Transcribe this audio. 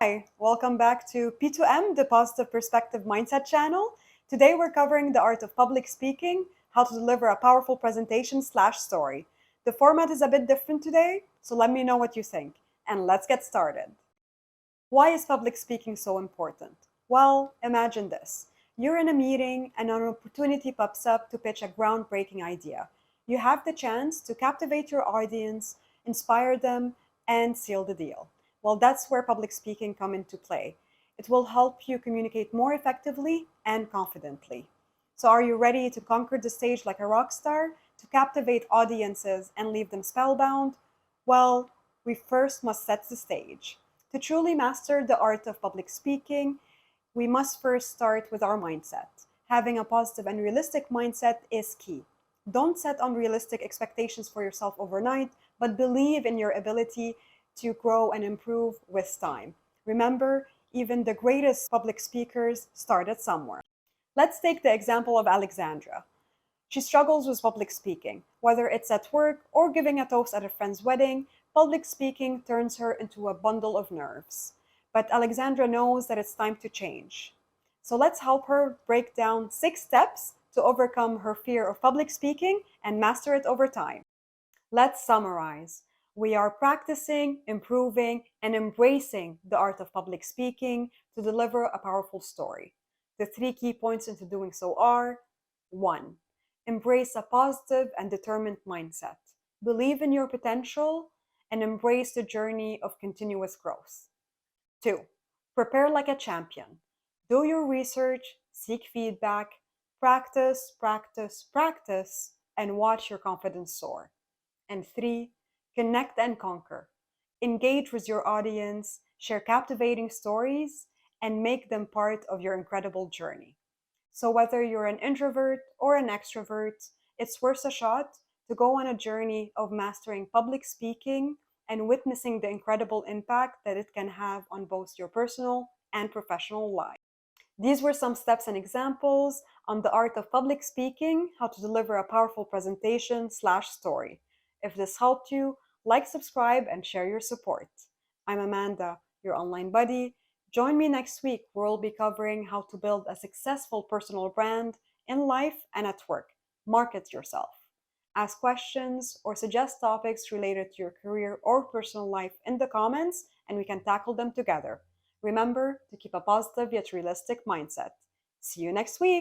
Hi, welcome back to P2M, the Positive Perspective Mindset channel. Today we're covering the art of public speaking, how to deliver a powerful presentation slash story. The format is a bit different today, so let me know what you think. And let's get started. Why is public speaking so important? Well, imagine this. You're in a meeting and an opportunity pops up to pitch a groundbreaking idea. You have the chance to captivate your audience, inspire them, and seal the deal. Well, that's where public speaking come into play. It will help you communicate more effectively and confidently. So are you ready to conquer the stage like a rock star, to captivate audiences and leave them spellbound? Well, we first must set the stage. To truly master the art of public speaking, we must first start with our mindset. Having a positive and realistic mindset is key. Don't set unrealistic expectations for yourself overnight, but believe in your ability to grow and improve with time. Remember, even the greatest public speakers started somewhere. Let's take the example of Alexandra. She struggles with public speaking. Whether it's at work or giving a toast at a friend's wedding, public speaking turns her into a bundle of nerves. But Alexandra knows that it's time to change. So let's help her break down 6 steps to overcome her fear of public speaking and master it over time. Let's summarize. We are practicing, improving, and embracing the art of public speaking to deliver a powerful story. The 3 key points into doing so are: 1. Embrace a positive and determined mindset. Believe in your potential and embrace the journey of continuous growth. 2. Prepare like a champion. Do your research, seek feedback, practice, practice, practice, and watch your confidence soar. And 3, connect and conquer. Engage with your audience, share captivating stories, and make them part of your incredible journey. So, whether you're an introvert or an extrovert, it's worth a shot to go on a journey of mastering public speaking and witnessing the incredible impact that it can have on both your personal and professional life. These were some steps and examples on the art of public speaking, how to deliver a powerful presentation slash story. If this helped you, like, subscribe, and share your support. I'm Amanda, your online buddy. Join me next week where we'll be covering how to build a successful personal brand in life and at work. Market yourself. Ask questions or suggest topics related to your career or personal life in the comments, and we can tackle them together. Remember to keep a positive yet realistic mindset. See you next week.